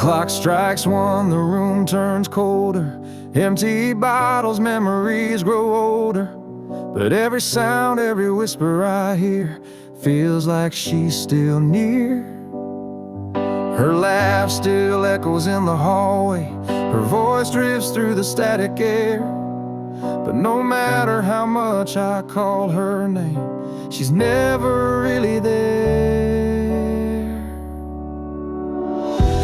Clock strikes one, the room turns colder. Empty bottles, memories grow older. But every sound, every whisper I hear feels like she's still near. Her laugh still echoes in the hallway. Her voice drifts through the static air. But no matter how much I call her name, she's never really there.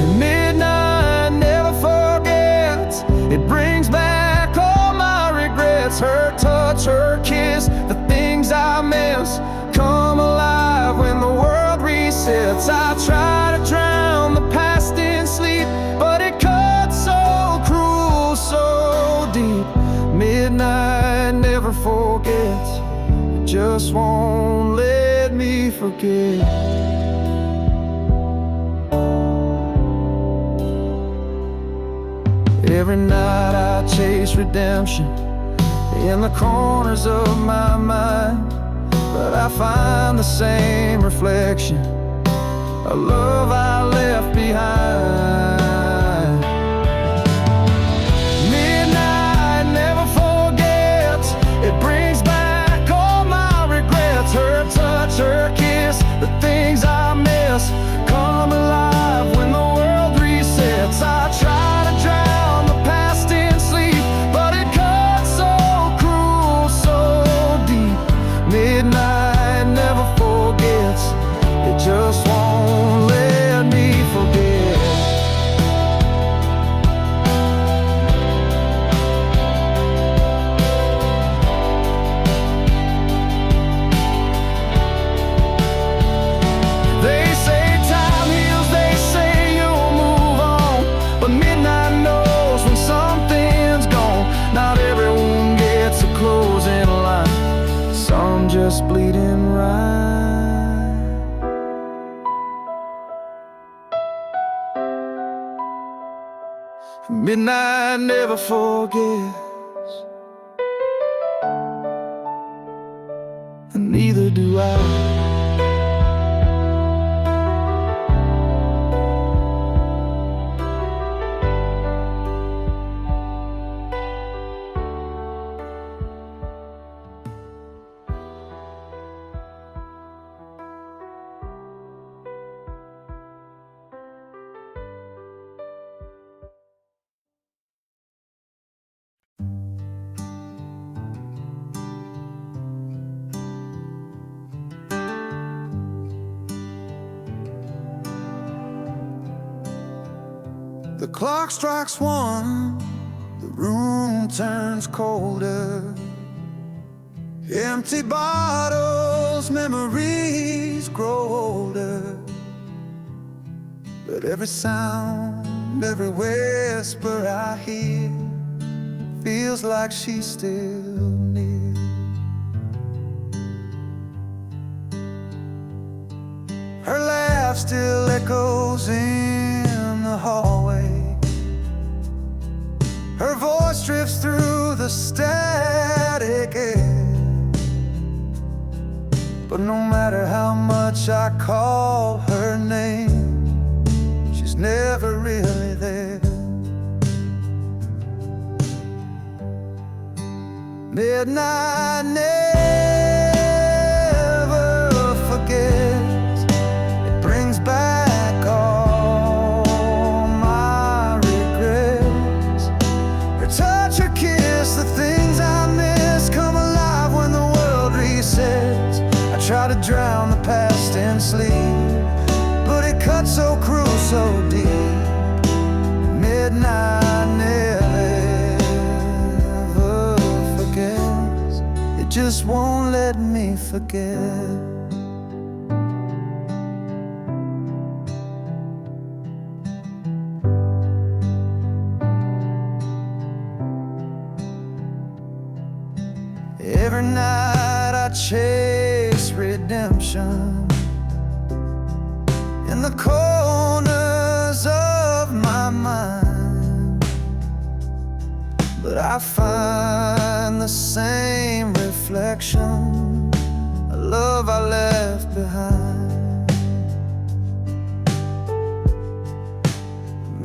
And midnight never forgets. It brings back all my regrets. Her touch, her kiss, the things I miss come alive when the world resets. I try to drown the past in sleep, but it cuts so cruel, so deep. Midnight never forgets. It just won't let me forget. Every night I chase redemption in the corners of my mind, but I find the same reflection, a love I left behind. Midnight never forgets. It brings back all my regrets. Her touch, her kiss, the things I miss come alive when the world resets. I try to drown the past in sleep, but it cuts so cruel, so deep. Midnight never forgets. It just won't let me forget. They say time heals, they say you'll move on, but midnight knows when something's gone. Not everyone gets a closing line, some just bleeding right. Midnight never forgets, and neither do I. The clock strikes one, the room turns colder. Empty bottles, memories grow older. But every sound, every whisper I hear feels like she's still near. Her laugh still echoes in the hallway. Her voice drifts through the static air. But no matter how much I call her name, she's never really there. Midnight never forgets. It brings back all my regrets. Her touch, her kiss, the things I miss come alive when the world resets. I try to drown the past in sleep, but it cuts so cruel, so deep. Midnight never forgets. It just won't let me forget. Every night I chase redemption in the corners of my mind, but I find the same reflection, a love I left behind.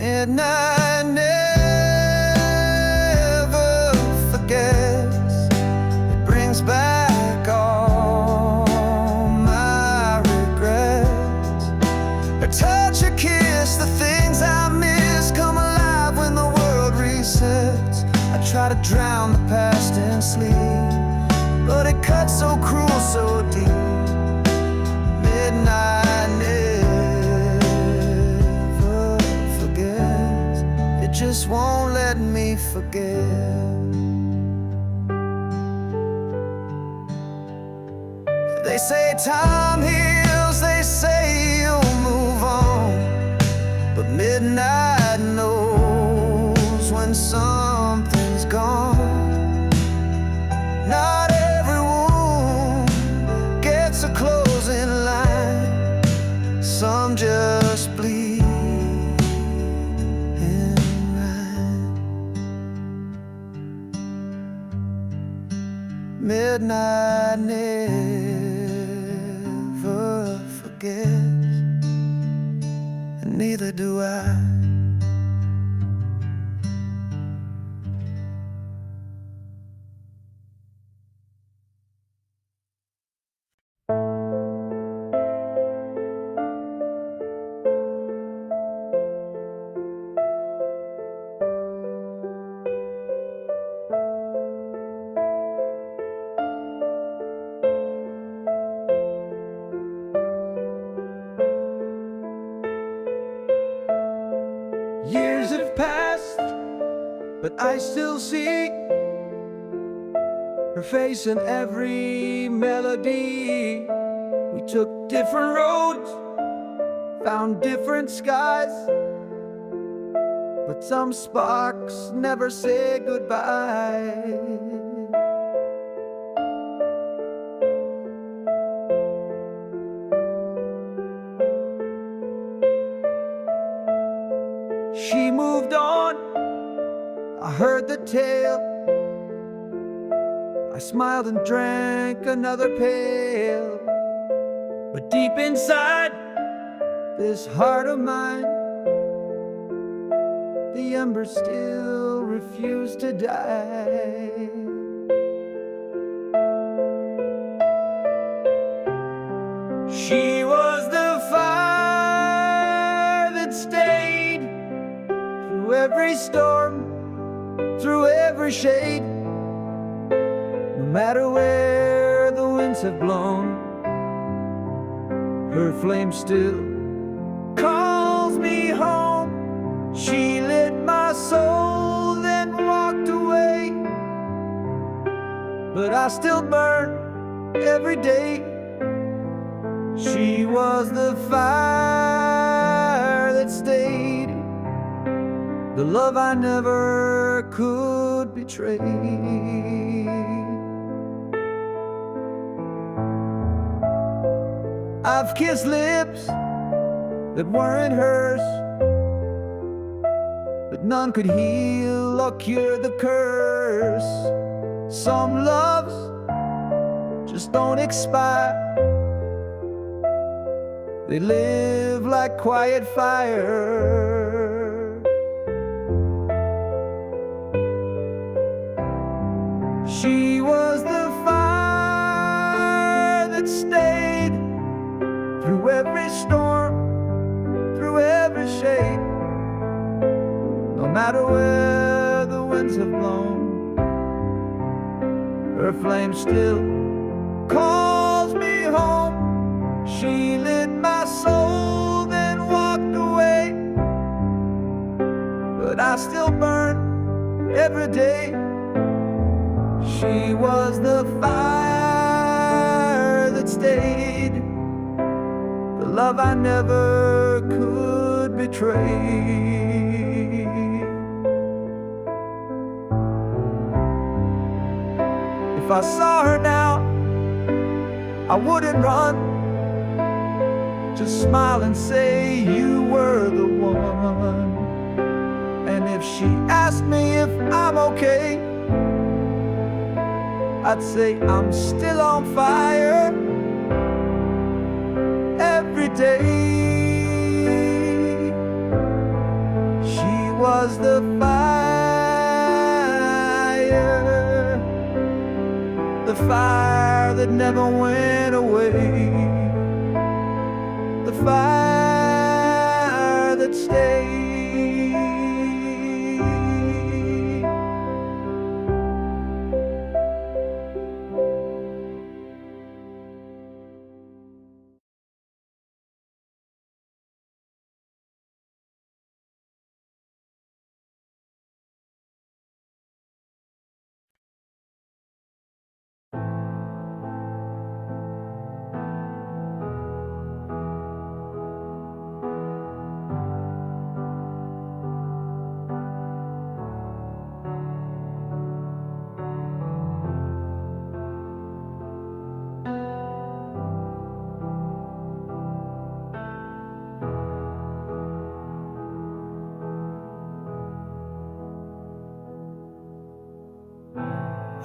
Midnight never forgets. It brings back all my regrets. A touch, a kiss, the things I miss come alive when the world resets. I try to drown the past in sleep, but it cuts so cruel, so deep. Midnight never forgets. It just won't let me forget. They say time heals, they say you'll move on, but midnight knows when something's gone. Not every wound gets a closing line. Some just bleed in rhyme. Midnight never forgets, and neither do I. Years have passed, but I still see her face in every melody. We took different roads, found different skies, but some sparks never say goodbye. She moved on, I heard the tale. I smiled and drank another pail. But deep inside this heart of mine, the embers still refuse to die. She was the fire that stayed through every storm, through every shade. No matter where the winds have blown, her flame still calls me home. She lit my soul, then walked away, but I still burn every day. She was the fire that stayed, the love I never could betray. I've kissed lips that weren't hers, but none could heal or cure the curse. Some loves just don't expire, they live like quiet fire. She was the fire that stayed through every storm, through every shade. No matter where the winds have blown, her flame still calls me home. She lit my soul, then walked away, but I still burn every day. She was the fire that stayed, the love I never could betray. If I saw her now, I wouldn't run, just smile and say you were the one. And if she asked me if I'm okay, I'd say I'm still on fire every day. She was the fire that never went away, the fire that stayed.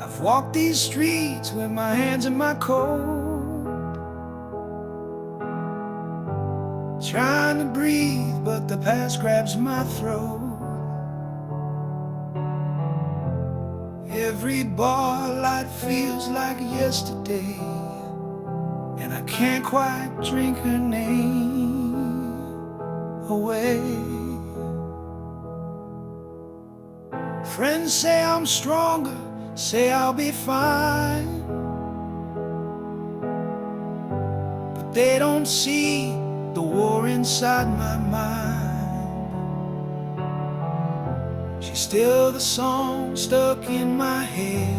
I've walked these streets with my hands in my coat, trying to breathe, but the past grabs my throat. Every bar light feels like yesterday, and I can't quite drink her name away. Friends say I'm stronger, say I'll be fine, but they don't see the war inside my mind. She's still the song stuck in my head,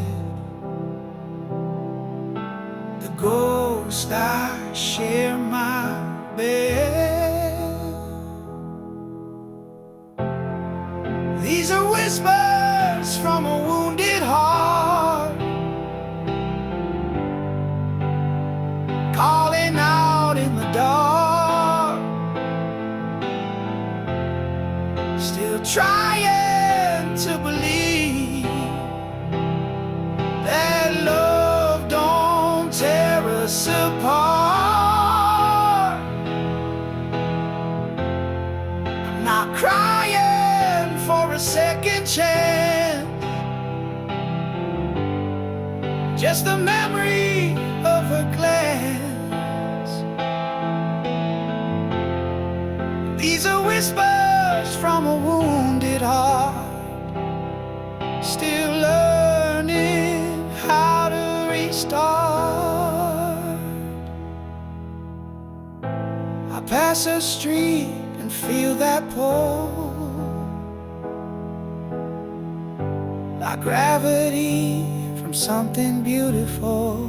the ghost I share my bed. These are whispers from a wounded heart, calling out in the dark, still trying to believe that love don't tear us apart. I'm not crying for a second chance, just the memory of her glance. These are whispers from a wounded heart, still learning how to restart. I pass a street and feel that pull, like gravity from something beautiful.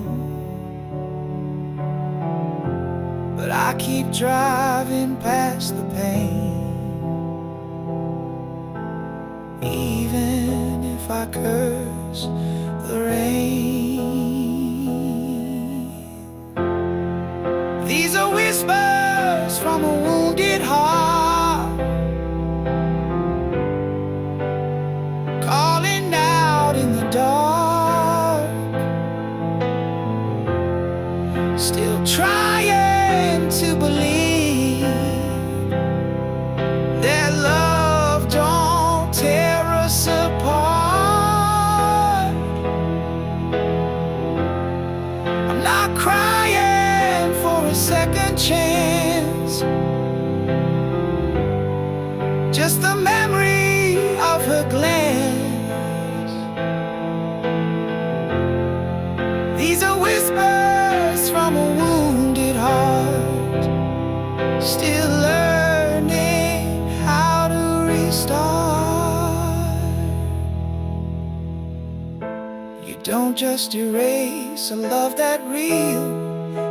But I keep driving past the pain, even if I curse the rain. These are whispers from a wounded heart, calling out in the dark, still trying to believe that love don't tear us apart. I'm not crying for a second chance, just the memory of her glance. These are whispers from a wounded heart, still learning how to restart. You don't just erase a love that real,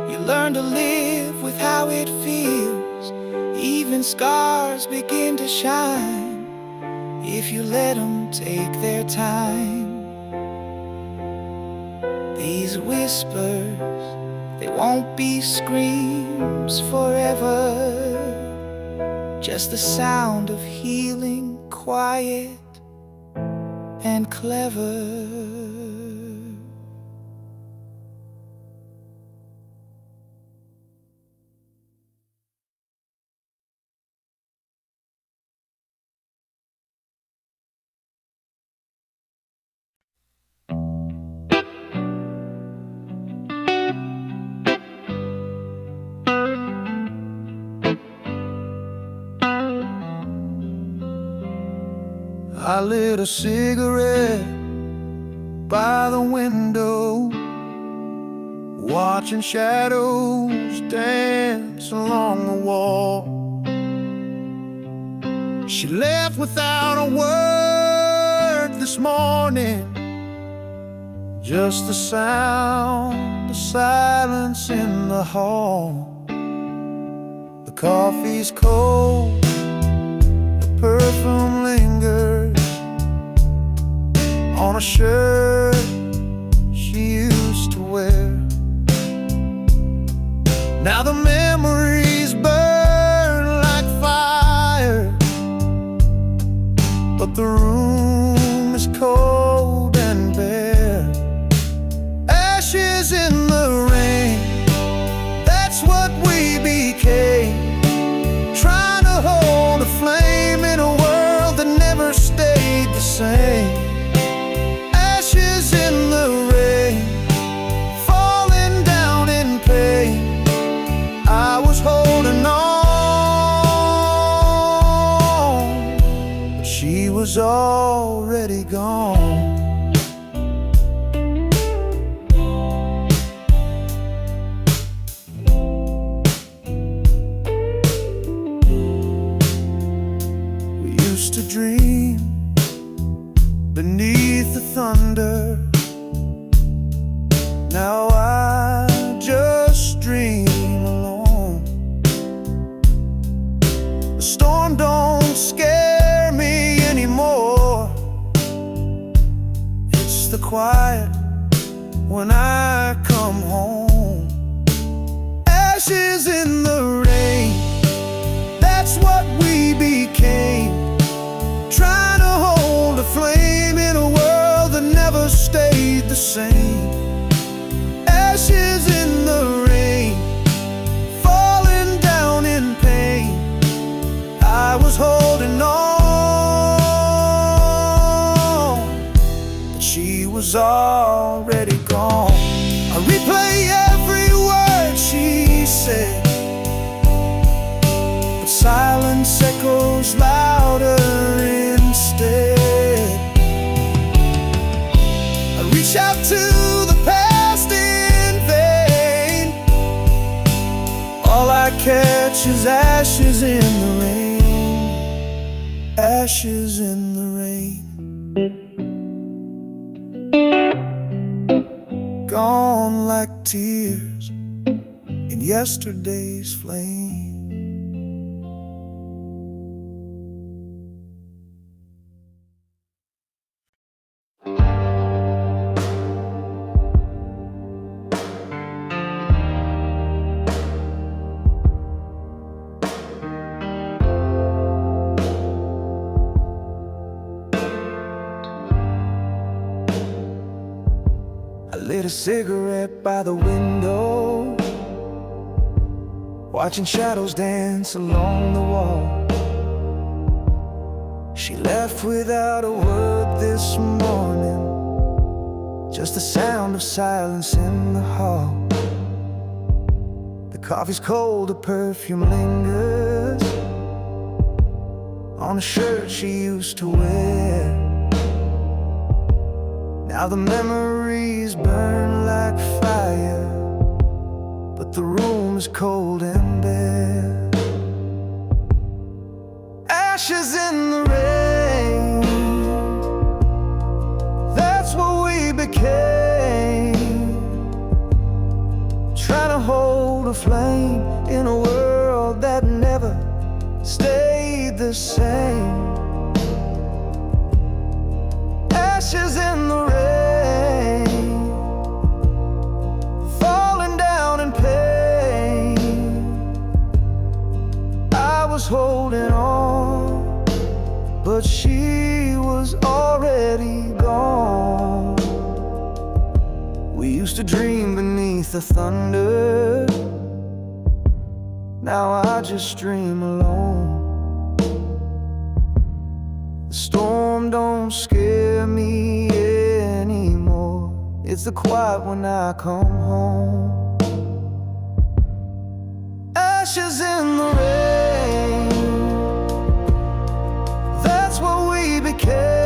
you learn to live with how it feels. Even scars begin to shine if you let them take their time. These whispers, they won't be screams forever, just the sound of healing, quiet and clever. I lit a cigarette by the window, watching shadows dance along the wall. She left without a word this morning, just the sound of silence in the hall. The coffee's cold, the perfume lingers on a shirt she used to wear. Now the memories burn like fire, but the room is cold and bare. Ashes in the rain, that's what we became, trying to hold a flame in a world that never stayed the same. Ashes in the rain, falling down in pain. I was holding on, but she was already gone. We used to dream beneath the thunder. Now I just dream alone. The storm don't scare me anymore. It's the quiet when I come home. Ashes in the rain, that's what we became, trying to hold a flame in a world that never stayed the same. Ashes in the rain, falling down in pain. I was holding on, but she was already gone. I replay every word she said, but silence echoes louder instead. I reach out to the past in vain. All I catch is ashes in the rain. Ashes in the rain, gone like tears in yesterday's flame. I lit a cigarette by the window, watching shadows dance along the wall. She left without a word this morning, just the sound of silence in the hall. The coffee's cold, the perfume lingers on a shirt she used to wear. Now the memories burn like fire, but the room is cold and bare. Ashes in the rain, that's what we became, trying to hold a flame in a world that never stayed the same. Ashes in the rain, falling down in pain. I was holding on, but she was already gone. We used to dream beneath the thunder. Now I just dream alone. The storm don't scare me anymore. It's the quiet when I come home. Ashes in the rain, that's what we became.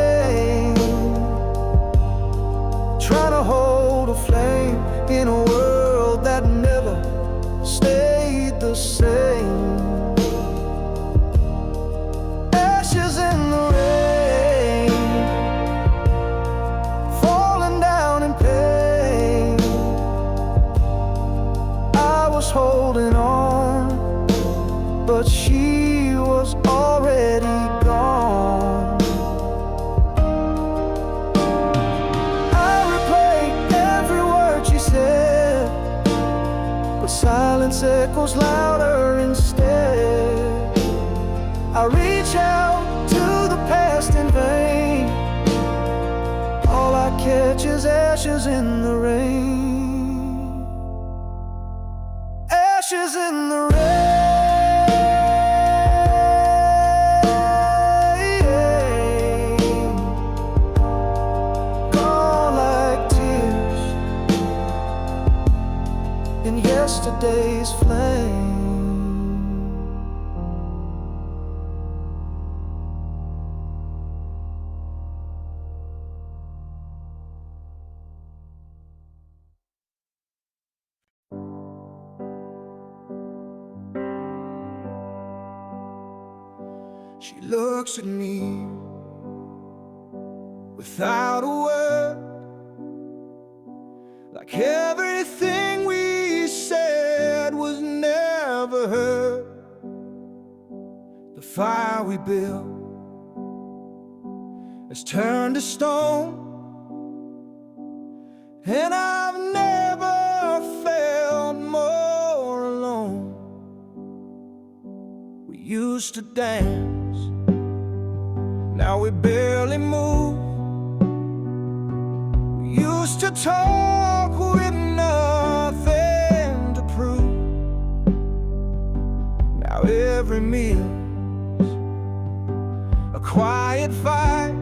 silence echoes louder instead. I reach out to the past in vain. All I catch is ashes in the rain. Ashes in the rain. In yesterday's flame. She looks at me without a word, like everything we said was never heard. The fire we built has turned to stone, and I've never felt more alone. We used to dance, now we barely move. We used to talk with nothing to prove. Now every meal's a quiet fight,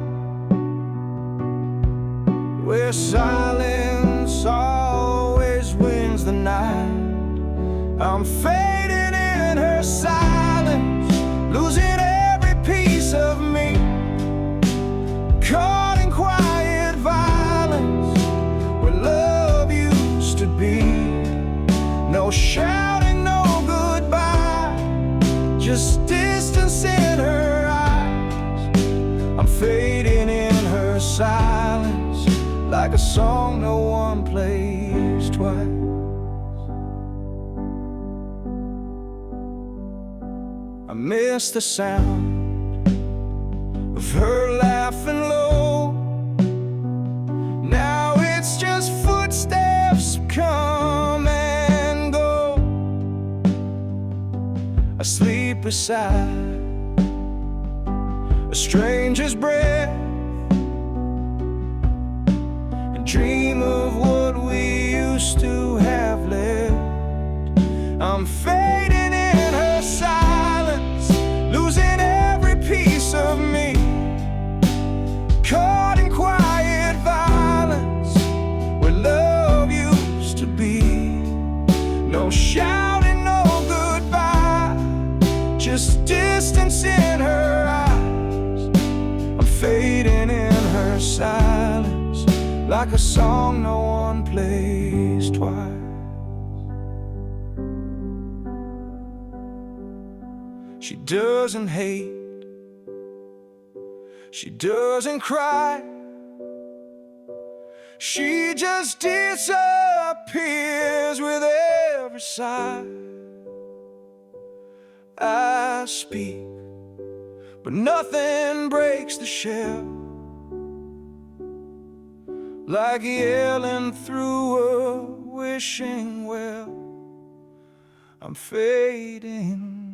where silence always wins the night. I'm fading in her silence, losing every piece of me, caught in quiet violence where love used to be. No shouting, no goodbye, just distance in her eyes. I'm fading in her silence, like a song no one plays twice. I miss the sound of her laughing low. Now it's just footsteps come and go. I sleep beside a stranger's breath and dream of what we used to have left. I'm fading in her silence, losing every piece of me, caught in quiet violence where love used to be. No shouting, no goodbye, just distance in her eyes. I'm fading in her silence, like a song no one plays twice. She doesn't hate, she doesn't cry, she just disappears with every sigh. I speak, but nothing breaks the shell, like yelling through a wishing well. I'm fading,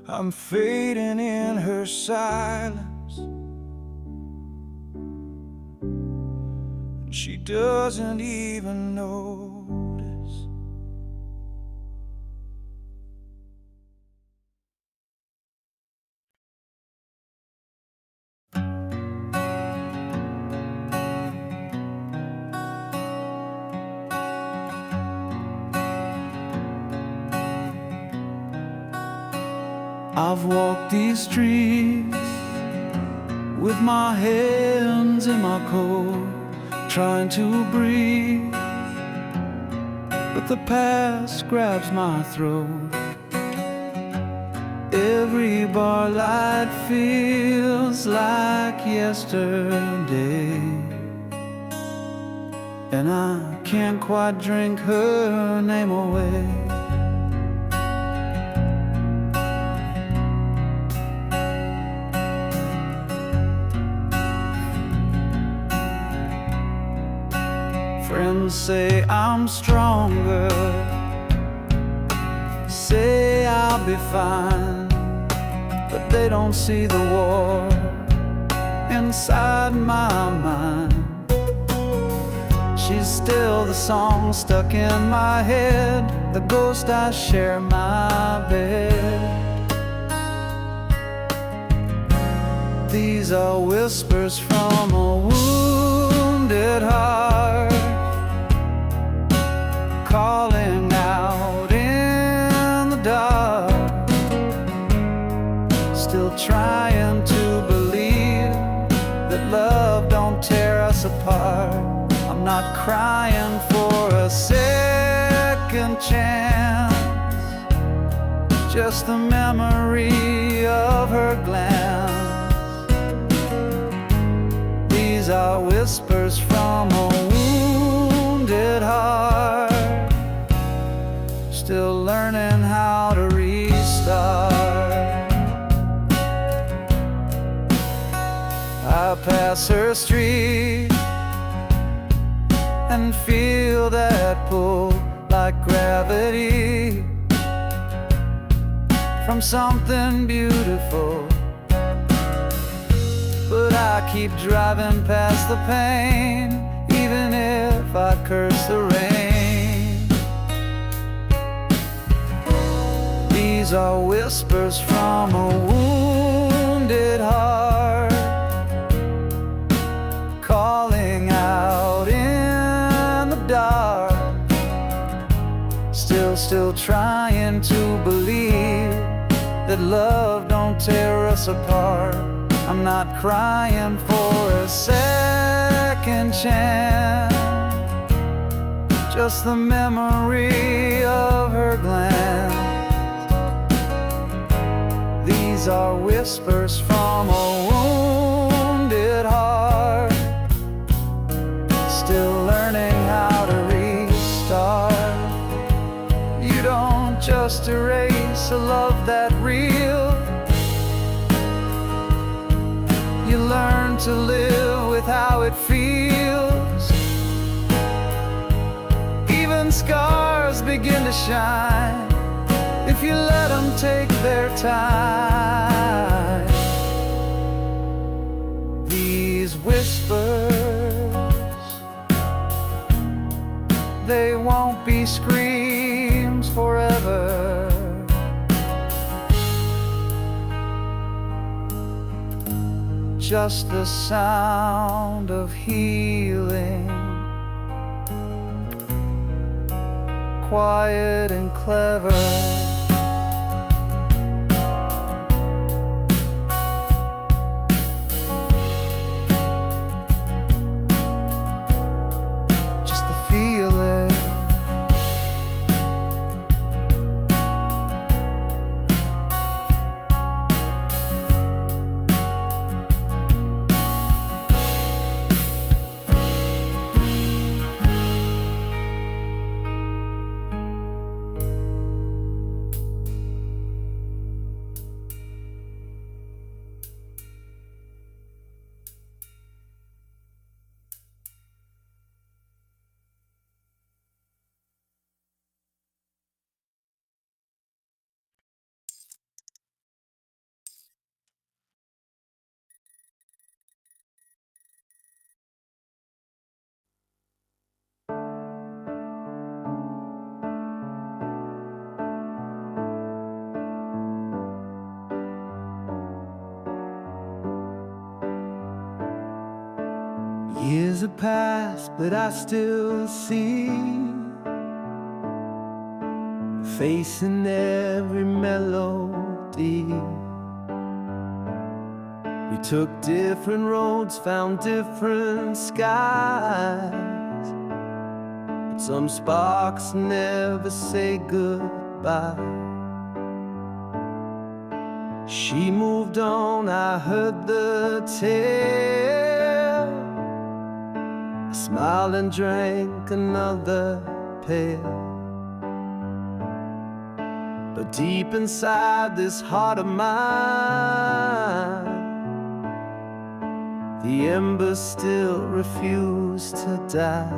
I'm fading in her silence, and she doesn't even notice. I've walked these streets with my hands in my coat, trying to breathe, but the past grabs my throat. Every bar light feels like yesterday, and I can't quite drink her name away. Friends say I'm stronger, say I'll be fine, but they don't see the war inside my mind. She's still the song stuck in my head, the ghost I share my bed. These are whispers from a wounded heart, calling out in the dark, still trying to believe that love don't tear us apart. I'm not crying for a second chance, just the memory of her glance. These are whispers from a wounded heart, still learning how to restart. I pass her street and feel that pull like gravity from something beautiful. But I keep driving past the pain, even if I curse the rain. These are whispers from a wounded heart, calling out in the dark, still trying to believe that love don't tear us apart. I'm not crying for a second chance, just the memory of her glance. These are whispers from a wounded heart, still learning how to restart. You don't just erase a love that real, you learn to live with how it feels. Even scars begin to shine if you let them take their time. These whispers, they won't be screams forever, just the sound of healing, quiet and clever. Just the feeling. Years have passed, but I still see face in every melody. We took different roads, found different skies, but some sparks never say goodbye. She moved on, I heard the tale, I smiled and drank another pail. But deep inside this heart of mine, the embers still refuse to die.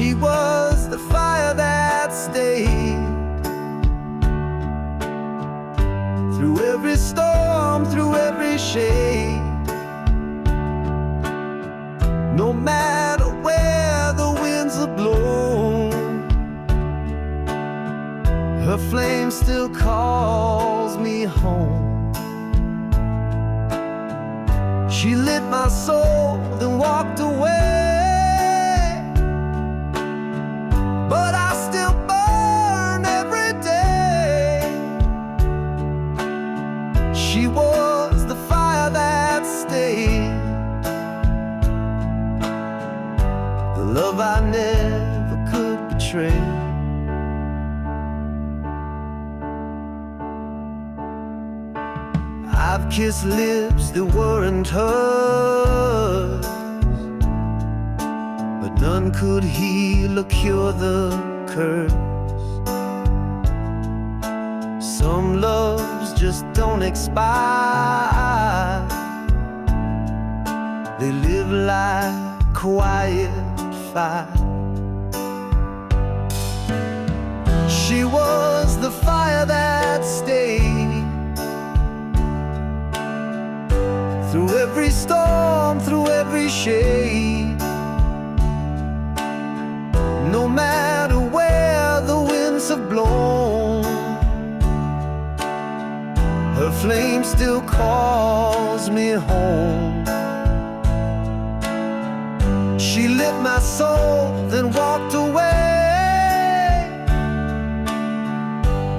She was the fire that stayed through every storm, through every shade. No matter where the winds have blown, her flame still calls me home. She lit my soul, then walked away, but I still burn every day. She was the fire that stayed, the love I never could betray. I've kissed lips that weren't hers, but none could heal or cure the curse. Some loves just don't expire, they live like quiet fire. She was the fire that stayed through every storm, through every shade. No matter where the winds have blown, her flame still calls me home. She lit my soul, then walked away,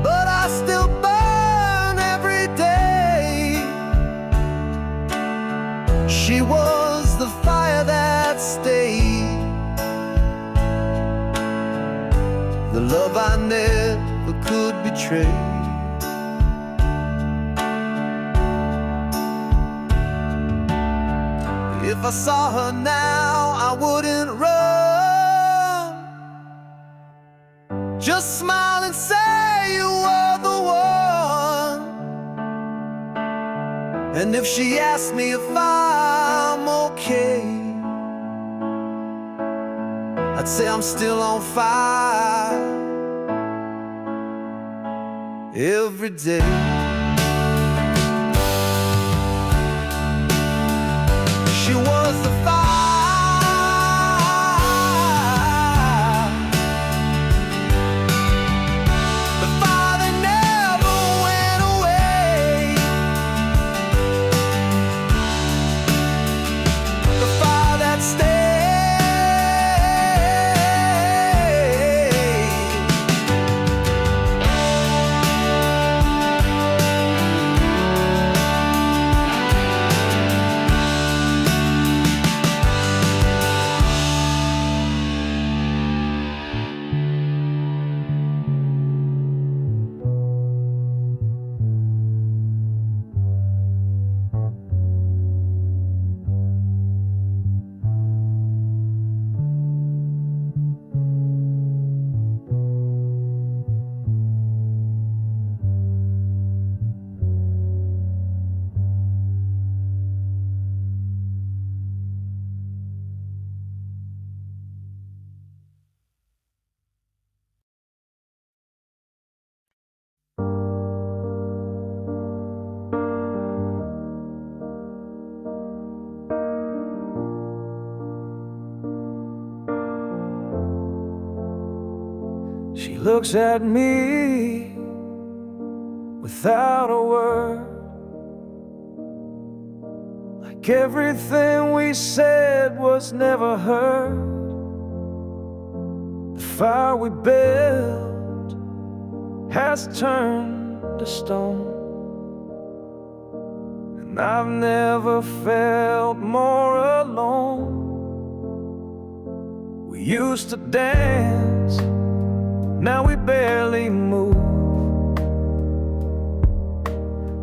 but I still burn every day. She was the fire that stayed, the love I never could betray. If I saw her now, I wouldn't run, just smile and say you were the one. And if she asked me if I'm okay, I'd say I'm still on fire every day. She was the fire, the fire that never went away, the fire that stayed. She looks at me without a word, like everything we said was never heard. The fire we built has turned to stone, and I've never felt more alone. We used to dance, now we barely move.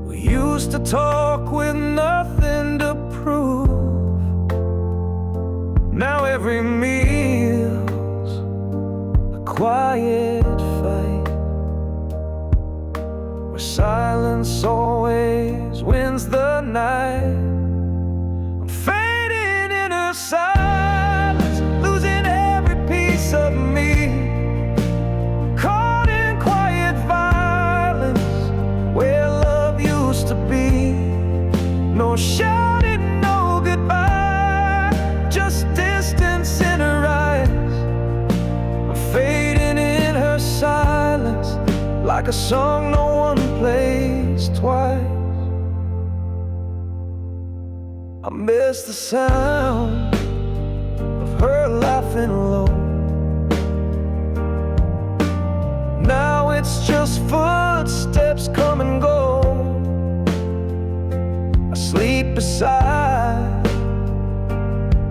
We used to talk with nothing to prove. Now every meal's a quiet fight, where silence always wins the night. I'm fading in her silence, losing every piece of No shouting, no goodbye, just distance in her eyes. I'm fading in her silence, like a song no one plays twice. I miss the sound of her laughing low. Now it's just footsteps come and go. I sleep beside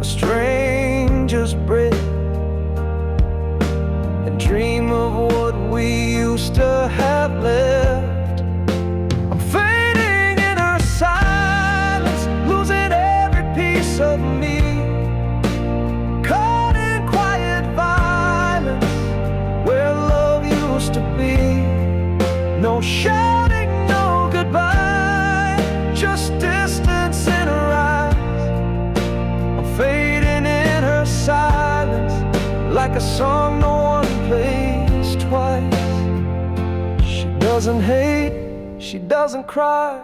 a stranger's bed and dream of what we used to have left. I'm fading in her silence, losing every piece of me, caught in quiet violence where love used to be. No shouting, no goodbye, just distance in her eyes. I'm fading in her silence, like a song no one plays twice. She doesn't hate, she doesn't cry,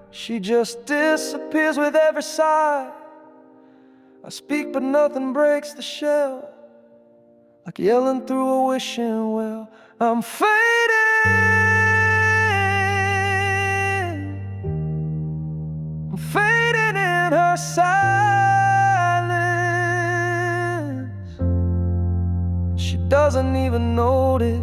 she just disappears with every sigh. I speak but nothing breaks the shell, like yelling through a wishing well. I'm fading, I'm fading in her silence. She doesn't even notice